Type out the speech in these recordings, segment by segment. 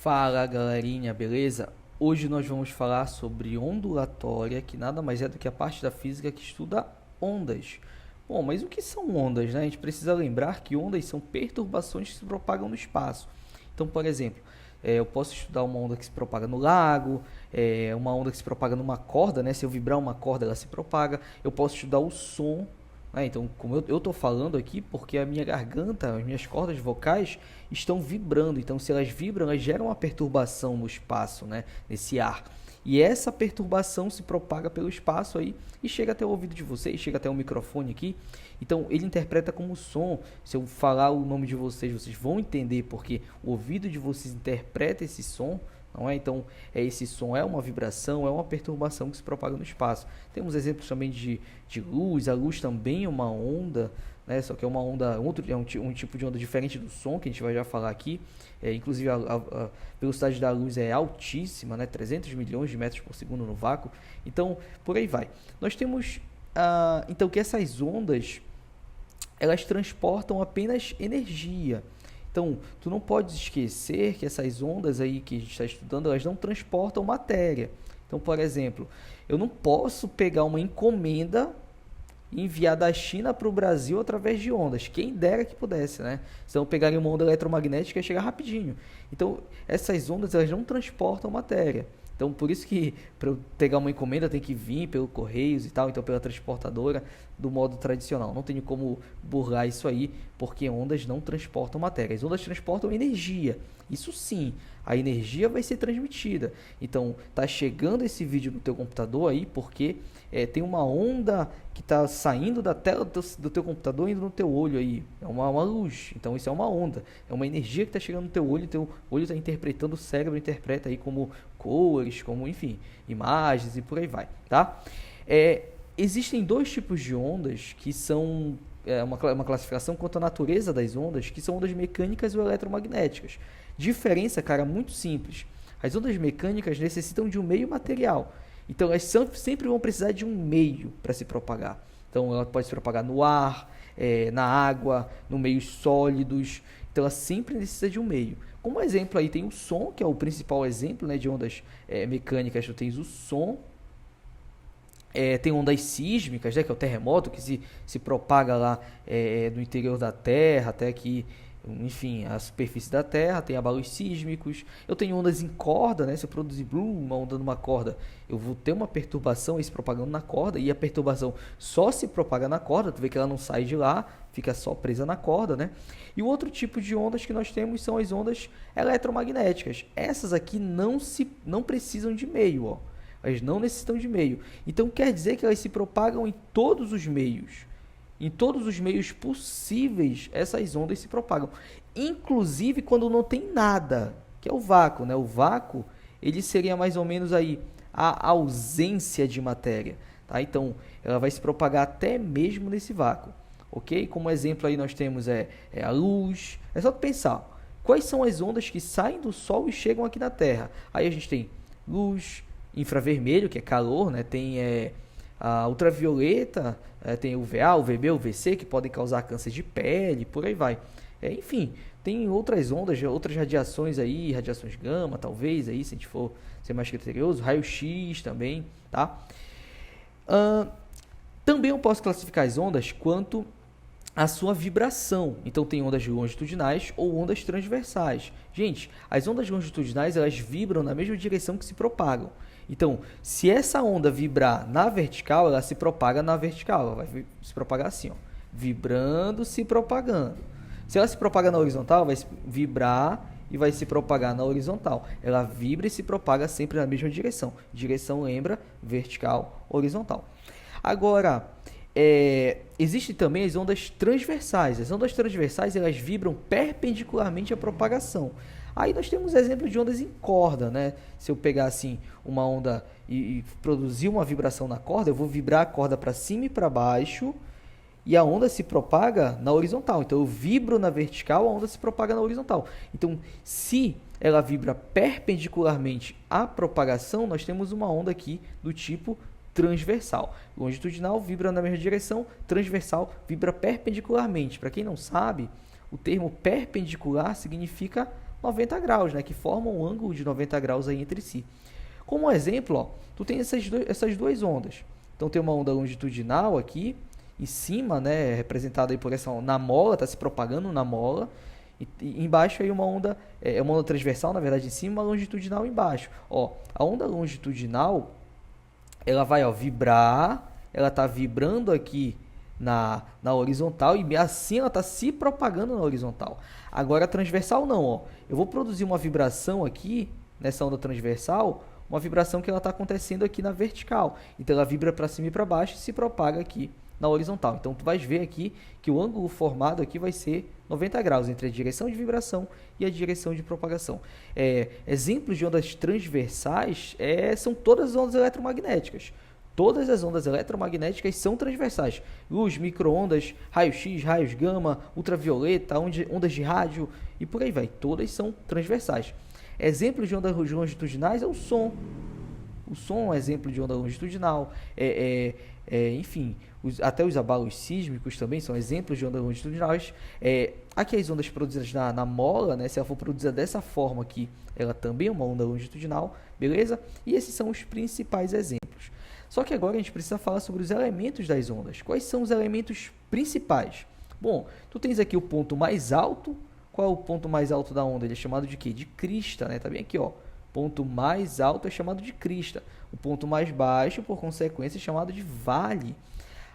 Fala galerinha, beleza? Hoje nós vamos falar sobre ondulatória, que nada mais é do que a parte da física que estuda ondas. Bom, mas o que são ondas, né? A gente precisa lembrar que ondas são perturbações que se propagam no espaço. Então, por exemplo, eu posso estudar uma onda que se propaga no lago, uma onda que se propaga numa corda, né? Se eu vibrar uma corda, ela se propaga. Eu posso estudar o som. Então, como eu estou falando aqui, porque a minha garganta, as minhas cordas vocais estão vibrando. Então, se elas vibram, elas geram uma perturbação no espaço, né? Nesse ar. E essa perturbação se propaga pelo espaço aí e chega até o ouvido de vocês, chega até o microfone aqui. Então, ele interpreta como som. Se eu falar o nome de vocês, vocês vão entender porque o ouvido de vocês interpreta esse som. Não é? Então, esse som é uma vibração, é uma perturbação que se propaga no espaço. Temos exemplos também de luz. A luz também é uma onda, né? Só que é uma onda, um tipo de onda diferente do som, que a gente vai já falar aqui. Inclusive, a velocidade da luz é altíssima, né? 300 milhões de metros por segundo no vácuo. Então, por aí vai. Nós temos, então, que essas ondas, elas transportam apenas energia. Então, tu não pode esquecer que essas ondas aí que a gente está estudando, elas não transportam matéria. Então, por exemplo, eu não posso pegar uma encomenda e enviar da China para o Brasil através de ondas. Quem dera que pudesse, né? Então, pegaria uma onda eletromagnética e chegar rapidinho. Então, essas ondas, elas não transportam matéria. Então, por isso que para eu pegar uma encomenda tem que vir pelo Correios e tal, então pela transportadora do modo tradicional. Não tenho como burlar isso aí, porque ondas não transportam matéria. As ondas transportam energia. Isso sim, a energia vai ser transmitida. Então, tá chegando esse vídeo no teu computador aí, porque tem uma onda que está saindo da tela do teu computador indo no teu olho aí. É uma luz. Então, isso é uma onda. É uma energia que está chegando no teu olho. Teu olho está interpretando, o cérebro interpreta aí como cores, como, enfim, imagens e por aí vai, tá? Existem dois tipos de ondas que são uma classificação quanto à natureza das ondas, que são ondas mecânicas ou eletromagnéticas. Diferença, cara, muito simples. As ondas mecânicas necessitam de um meio material. Então, elas sempre vão precisar de um meio para se propagar. Então, ela pode se propagar no ar, na água, no meios sólidos. Então, ela sempre necessita de um meio. Como exemplo aí tem o som, que é o principal exemplo, né, de ondas mecânicas. Tu tens o som. Tem ondas sísmicas, né, que é o terremoto, que se propaga lá no interior da Terra, até que, enfim, a superfície da Terra, tem abalos sísmicos. Eu tenho ondas em corda, né? Se eu produzir uma onda numa corda, eu vou ter uma perturbação aí se propagando na corda, e a perturbação só se propaga na corda, tu vê que ela não sai de lá, fica só presa na corda, né? E o outro tipo de ondas que nós temos são as ondas eletromagnéticas. Essas aqui não precisam de meio, ó. Elas não necessitam de meio. Então quer dizer que elas se propagam em todos os meios. Em todos os meios possíveis, essas ondas se propagam. Inclusive quando não tem nada, que é o vácuo, né? O vácuo, ele seria mais ou menos aí a ausência de matéria, tá? Então, ela vai se propagar até mesmo nesse vácuo, ok? Como exemplo aí nós temos a luz. É só pensar, quais são as ondas que saem do Sol e chegam aqui na Terra? Aí a gente tem luz, infravermelho, que é calor, né? Tem a ultravioleta, tem o UVA, o UVB, o UVC, que podem causar câncer de pele, por aí vai. Enfim, tem outras ondas, outras radiações aí, radiações gama, talvez, aí, se a gente for ser mais criterioso, raio-x também, tá? Também eu posso classificar as ondas quanto a sua vibração. Então tem ondas longitudinais ou ondas transversais. Gente, as ondas longitudinais, elas vibram na mesma direção que se propagam. Então, se essa onda vibrar na vertical, ela se propaga na vertical. Ela vai se propagar assim, ó, vibrando, se propagando. Se ela se propaga na horizontal, ela vai vibrar e vai se propagar na horizontal. Ela vibra e se propaga sempre na mesma direção. Direção lembra vertical, horizontal. Agora, existem também as ondas transversais. As ondas transversais, elas vibram perpendicularmente à propagação. Aí nós temos exemplo de ondas em corda, né? Se eu pegar assim uma onda e produzir uma vibração na corda, eu vou vibrar a corda para cima e para baixo e a onda se propaga na horizontal. Então eu vibro na vertical, a onda se propaga na horizontal. Então, se ela vibra perpendicularmente à propagação, nós temos uma onda aqui do tipo transversal. Longitudinal vibra na mesma direção, transversal vibra perpendicularmente. Para quem não sabe, o termo perpendicular significa 90 graus, né? Que formam um ângulo de 90 graus aí entre si. Como exemplo, ó, tu tem essas duas ondas. Então tem uma onda longitudinal aqui em cima, né, representada aí por essa na mola, está se propagando na mola. E embaixo aí uma onda transversal, na verdade, em cima, uma longitudinal embaixo. Ó, a onda longitudinal, ela vai, ó, vibrar, ela está vibrando aqui na horizontal e assim ela está se propagando na horizontal. Agora a transversal não, ó. Eu vou produzir uma vibração aqui nessa onda transversal, uma vibração que ela está acontecendo aqui na vertical. Então ela vibra para cima e para baixo e se propaga aqui na horizontal. Então tu vais ver aqui que o ângulo formado aqui vai ser 90 graus entre a direção de vibração e a direção de propagação. Exemplos de ondas transversais são todas as ondas eletromagnéticas. Todas as ondas eletromagnéticas são transversais. Luz, micro-ondas, raio-x, raios gama, ultravioleta, ondas de rádio e por aí vai. Todas são transversais. Exemplos de ondas longitudinais é o som. O som é um exemplo de onda longitudinal. Enfim, até os abalos sísmicos também são exemplos de ondas longitudinais. Aqui as ondas produzidas na mola, né, se ela for produzida dessa forma aqui, ela também é uma onda longitudinal, beleza? E esses são os principais exemplos. Só que agora a gente precisa falar sobre os elementos das ondas. Quais são os elementos principais? Bom, tu tens aqui o ponto mais alto. Qual é o ponto mais alto da onda? Ele é chamado de quê? De crista, né? Tá bem aqui, ó. Ponto mais alto é chamado de crista. O ponto mais baixo, por consequência, é chamado de vale.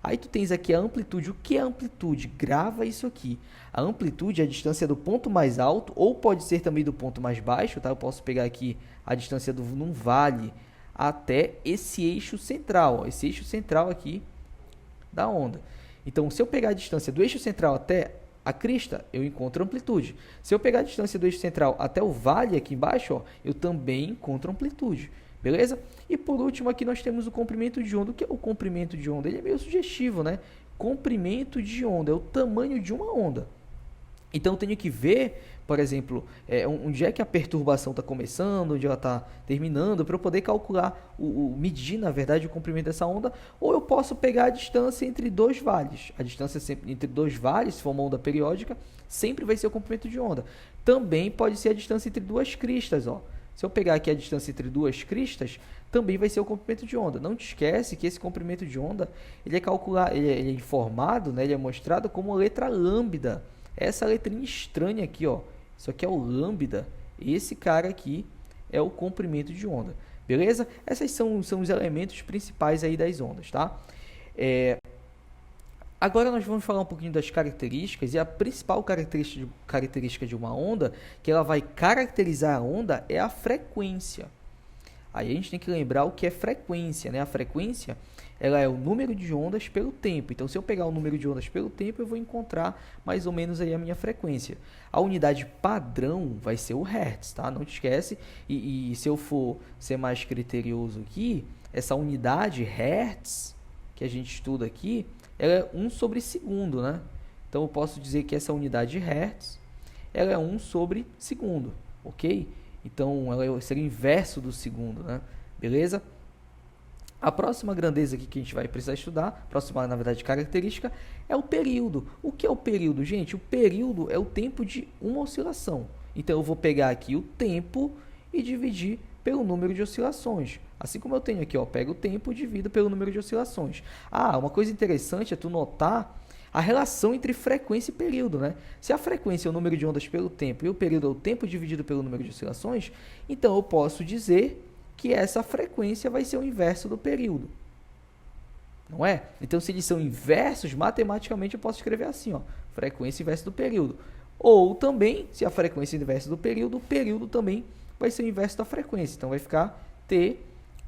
Aí tu tens aqui a amplitude. O que é amplitude? Grava isso aqui. A amplitude é a distância do ponto mais alto, ou pode ser também do ponto mais baixo, tá? Eu posso pegar aqui a distância num vale até esse eixo central, ó, esse eixo central aqui da onda. Então, se eu pegar a distância do eixo central até a crista, eu encontro amplitude. Se eu pegar a distância do eixo central até o vale aqui embaixo, ó, eu também encontro amplitude. Beleza? E por último aqui nós temos o comprimento de onda. O que é o comprimento de onda? Ele é meio sugestivo, né? Comprimento de onda é o tamanho de uma onda. Então eu tenho que ver, por exemplo, onde é que a perturbação está começando, onde ela está terminando, para eu poder calcular, medir, na verdade, o comprimento dessa onda. Ou eu posso pegar a distância entre dois vales. A distância entre dois vales, se for uma onda periódica, sempre vai ser o comprimento de onda. Também pode ser a distância entre duas cristas, ó. Se eu pegar aqui a distância entre duas cristas, também vai ser o comprimento de onda. Não te esquece que esse comprimento de onda, ele é informado, né, ele é mostrado como a letra lambda. Essa letrinha estranha aqui, ó, isso aqui é o lambda. Esse cara aqui é o comprimento de onda. Beleza? Esses são os elementos principais aí das ondas, tá? Agora nós vamos falar um pouquinho das características, e a principal característica de uma onda, que ela vai caracterizar a onda, é a frequência. Aí a gente tem que lembrar o que é frequência, né? A frequência, ela é o número de ondas pelo tempo. Então, se eu pegar o número de ondas pelo tempo, eu vou encontrar mais ou menos aí a minha frequência. A unidade padrão vai ser o Hertz, tá? Não te esquece. E se eu for ser mais criterioso aqui, essa unidade Hertz, que a gente estuda aqui, ela é 1 sobre segundo, né? Então, eu posso dizer que essa unidade Hertz, ela é 1 sobre segundo, ok? Então, ela seria o inverso do segundo, né? Beleza? A próxima grandeza aqui que a gente vai precisar estudar, a próxima, na verdade, característica, é o período. O que é o período, gente? O período é o tempo de uma oscilação. Então, eu vou pegar aqui o tempo e dividir pelo número de oscilações. Assim como eu tenho aqui, ó, pego o tempo e divido pelo número de oscilações. Uma coisa interessante é tu notar a relação entre frequência e período, né? Se a frequência é o número de ondas pelo tempo e o período é o tempo dividido pelo número de oscilações, então eu posso dizer que essa frequência vai ser o inverso do período. Não é? Então, se eles são inversos, matematicamente eu posso escrever assim, ó, frequência inversa do período. Ou também, se a frequência é inversa do período, o período também vai ser o inverso da frequência. Então, vai ficar T,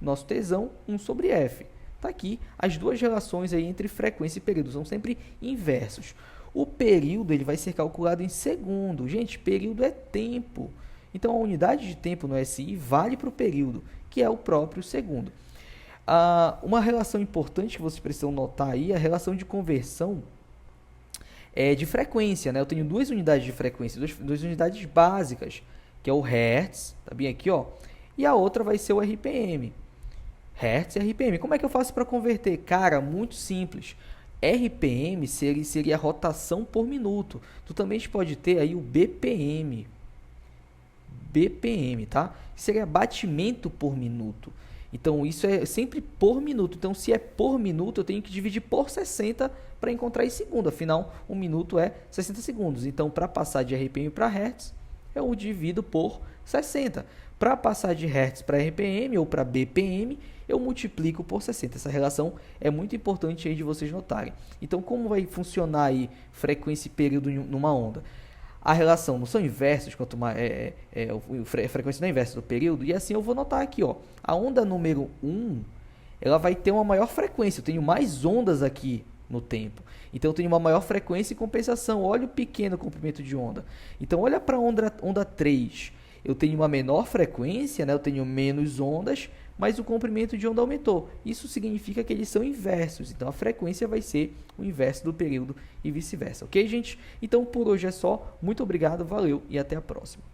nosso Tzão, 1 sobre F. Está aqui as duas relações aí entre frequência e período, são sempre inversos. O período ele vai ser calculado em segundo. Gente, período é tempo. Então, a unidade de tempo no SI vale para o período, que é o próprio segundo. Uma relação importante que vocês precisam notar aí é a relação de conversão de frequência, né? Eu tenho duas unidades de frequência, duas unidades básicas, que é o Hertz, tá bem aqui, ó, e a outra vai ser o RPM. Hertz e RPM. Como é que eu faço para converter? Cara, muito simples. RPM seria a rotação por minuto. Tu também pode ter aí o BPM. BPM, tá? Seria batimento por minuto. Então, isso é sempre por minuto. Então, se é por minuto, eu tenho que dividir por 60 para encontrar em segundo. Afinal, 1 minuto é 60 segundos. Então, para passar de RPM para Hertz, eu divido por 60. Para passar de Hertz para RPM ou para BPM, eu multiplico por 60. Essa relação é muito importante aí de vocês notarem. Então, como vai funcionar aí frequência e período numa onda? A relação não são inversos, quanto mais a frequência não é inversa do período, e assim eu vou notar aqui, ó, a onda número 1, ela vai ter uma maior frequência, eu tenho mais ondas aqui no tempo, então eu tenho uma maior frequência e compensação. Olha o pequeno comprimento de onda. Então olha para a onda 3, eu tenho uma menor frequência, né? Eu tenho menos ondas, mas o comprimento de onda aumentou. Isso significa que eles são inversos, então a frequência vai ser o inverso do período e vice-versa, ok, gente? Então por hoje é só, muito obrigado, valeu e até a próxima.